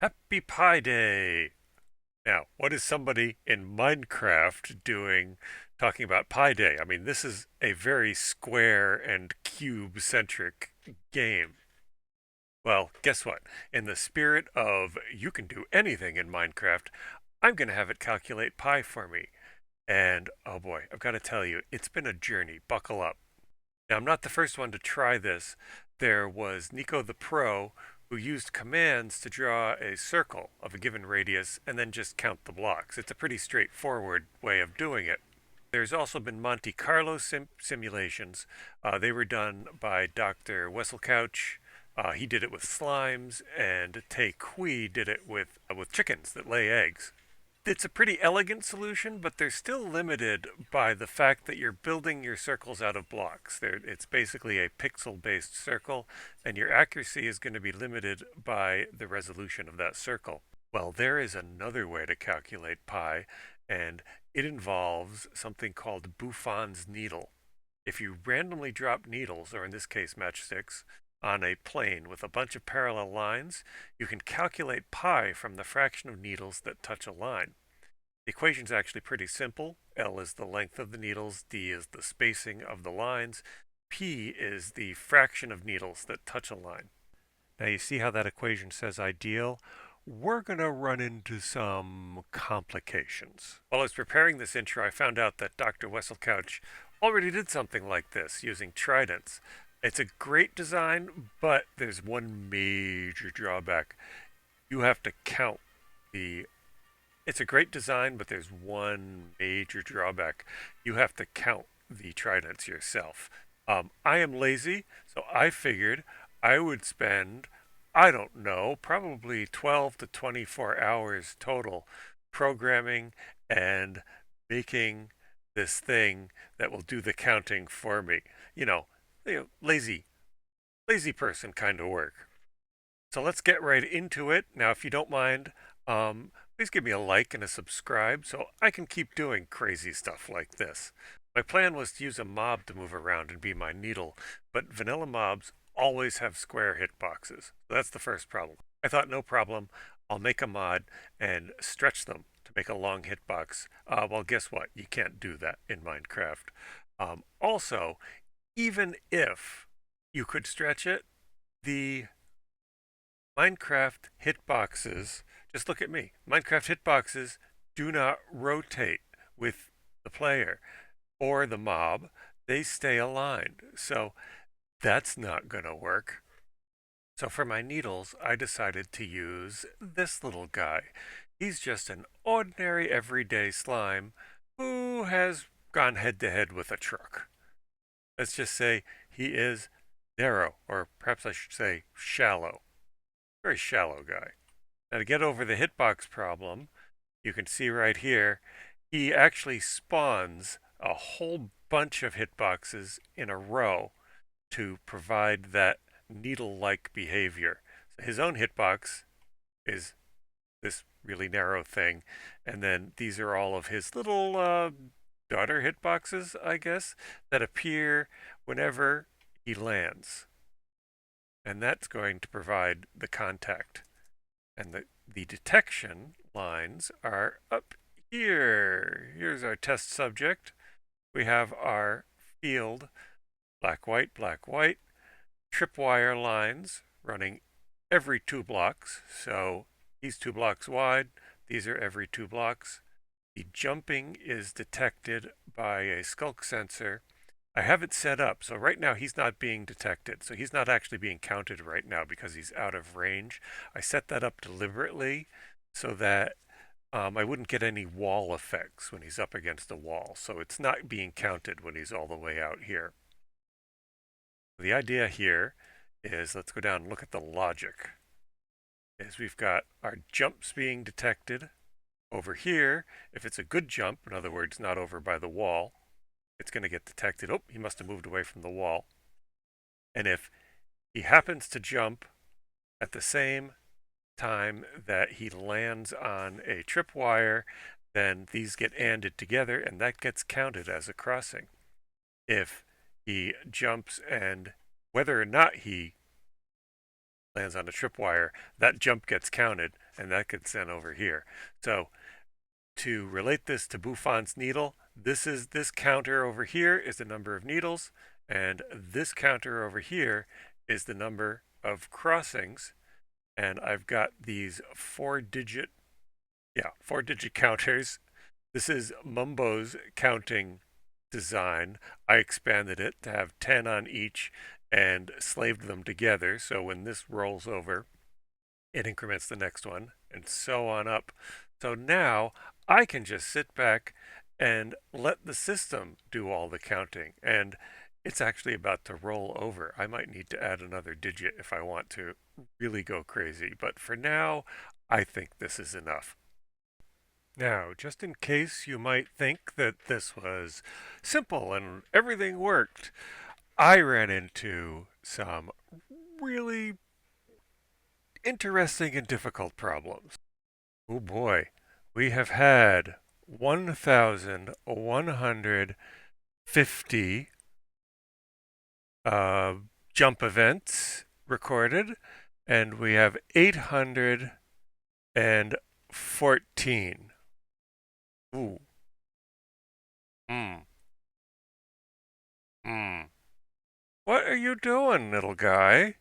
Happy Pi Day! Now, what is somebody in Minecraft doing talking about Pi Day? I mean, this is a very square and cube-centric game. Well, guess what? In the spirit of you can do anything in Minecraft, I'm going to have it calculate pi for me. And oh boy, I've got to tell you, it's been a journey. Buckle up. Now, I'm not the first one to try this. There was Nico the Pro who used commands to draw a circle of a given radius and then just count the blocks. It's a pretty straightforward way of doing it. There's also been Monte Carlo simulations. They were done by Dr. Wesselcouch. He did it with slimes, and Tay Kui did it with chickens that lay eggs. It's a pretty elegant solution, but they're still limited by the fact that you're building your circles out of blocks. It's basically a pixel-based circle, and your accuracy is going to be limited by the resolution of that circle. Well, there is another way to calculate pi, and it involves something called Buffon's needle. If you randomly drop needles, or in this case matchsticks, on a plane with a bunch of parallel lines, you can calculate pi from the fraction of needles that touch a line. The equation is actually pretty simple. L is the length of the needles, D is the spacing of the lines, P is the fraction of needles that touch a line. Now you see how that equation says ideal? We're going to run into some complications. While I was preparing this intro, I found out that Dr. Wesselcouch already did something like this using tridents. It's a great design, but there's one major drawback. You have to count the It's a great design, but there's one major drawback. You have to count the tridents yourself. I am lazy, so I figured I would spend, I don't know, probably 12 to 24 hours total programming and making this thing that will do the counting for me. Lazy person kind of work. So let's get right into it. Now, if you don't mind, please give me a like and a subscribe so I can keep doing crazy stuff like this. My plan was to use a mob to move around and be my needle, but vanilla mobs always have square hitboxes. So that's the first problem. I thought, no problem, I'll make a mod and stretch them to make a long hitbox. Well, guess what? You can't do that in Minecraft. Also, even if you could stretch it, the Minecraft hitboxes, just look at me. Minecraft hitboxes do not rotate with the player or the mob. They stay aligned. So that's not going to work. So for my needles, I decided to use this little guy. He's just an ordinary everyday slime who has gone head to head with a truck. Let's just say he is narrow, or perhaps I should say shallow. Very shallow guy. Now to get over the hitbox problem, you can see right here, he actually spawns a whole bunch of hitboxes in a row to provide that needle-like behavior. So his own hitbox is this really narrow thing, and then these are all of his little daughter hitboxes, I guess, that appear whenever he lands. And that's going to provide the contact. And the detection lines are up here. Here's our test subject. We have our field, black, white, tripwire lines running every 2 blocks. So he's 2 blocks wide. These are every 2 blocks. The jumping is detected by a skulk sensor. I have it set up, so right now he's not being detected. So he's not actually being counted right now because he's out of range. I set that up deliberately so that I wouldn't get any wall effects when he's up against a wall. So it's not being counted when he's all the way out here. The idea here is, let's go down and look at the logic. Is we've got our jumps being detected. Over here, if it's a good jump, in other words, not over by the wall, it's going to get detected. Oh, he must have moved away from the wall. And if he happens to jump at the same time that he lands on a tripwire, then these get anded together and that gets counted as a crossing. If he jumps and whether or not he lands on a tripwire, that jump gets counted and that gets sent over here. So to relate this to Buffon's needle, this counter over here is the number of needles, and this counter over here is the number of crossings. And I've got these four-digit counters. This is Mumbo's counting design. I expanded it to have 10 on each and slaved them together. So when this rolls over, it increments the next one, and so on up. So now I can just sit back and let the system do all the counting. And it's actually about to roll over. I might need to add another digit if I want to really go crazy. But for now, I think this is enough. Now, just in case you might think that this was simple and everything worked, I ran into some really interesting and difficult problems. Oh boy, we have had 1,150 jump events recorded, and we have 814. Ooh. Hmm. Hmm. What are you doing, little guy?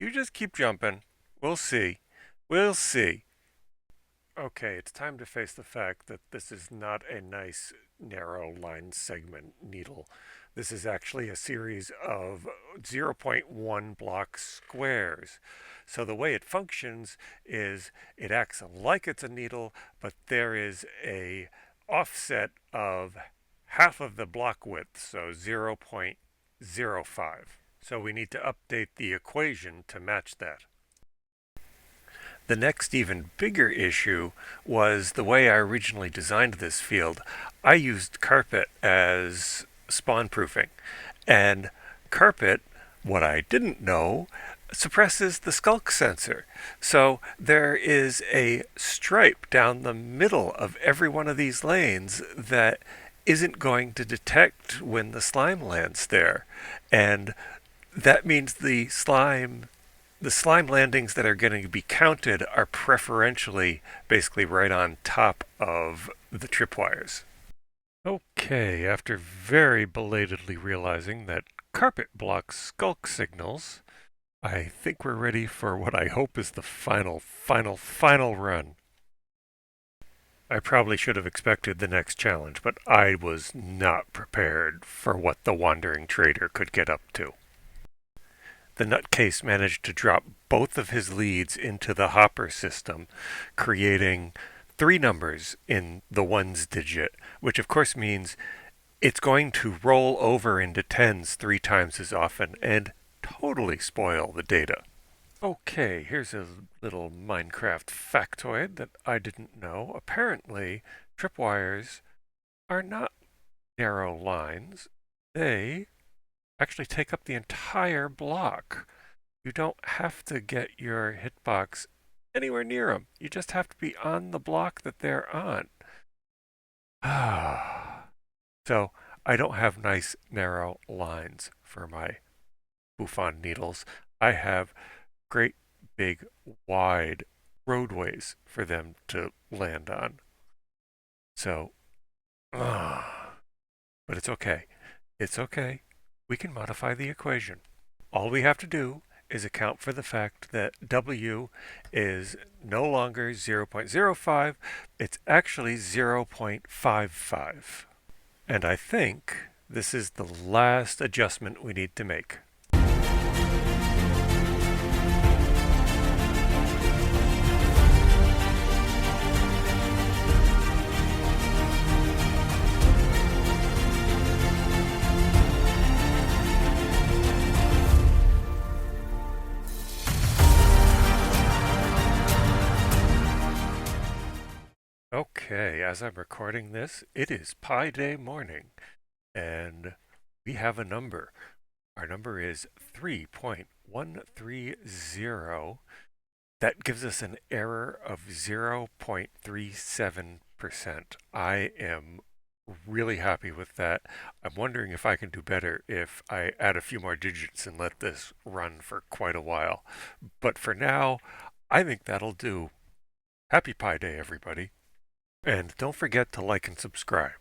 You just keep jumping. We'll see. We'll see. Okay, it's time to face the fact that this is not a nice narrow line segment needle. This is actually a series of zero point 0.1 block squares. So the way it functions is it acts like it's a needle, but there is a offset of half of the block width, so 0.05. So we need to update the equation to match that. The next even bigger issue was the way I originally designed this field. I used carpet as spawn proofing, and carpet, what I didn't know, suppresses the skulk sensor. So there is a stripe down the middle of every one of these lanes that isn't going to detect when the slime lands there. And that means the slime landings that are going to be counted are preferentially basically right on top of the tripwires. Okay, after very belatedly realizing that carpet blocks skulk signals, I think we're ready for what I hope is the final run. I probably should have expected the next challenge, but I was not prepared for what the wandering trader could get up to. The nutcase managed to drop both of his leads into the hopper system, creating 3 numbers in the ones digit, which of course means it's going to roll over into tens 3 times as often and totally spoil the data. Okay, here's a little Minecraft factoid that I didn't know. Apparently, tripwires are not narrow lines. They actually take up the entire block. You don't have to get your hitbox anywhere near them. You just have to be on the block that they're on. So I don't have nice narrow lines for my Buffon needles. I have great big wide roadways for them to land on. So, but it's okay. It's okay. We can modify the equation. All we have to do is account for the fact that W is no longer 0.05, it's actually 0.55. And I think this is the last adjustment we need to make. Okay, as I'm recording this, it is Pi Day morning, and we have a number. Our number is 3.130. That gives us an error of 0.37%. I am really happy with that. I'm wondering if I can do better if I add a few more digits and let this run for quite a while. But for now, I think that'll do. Happy Pi Day, everybody. And don't forget to like and subscribe.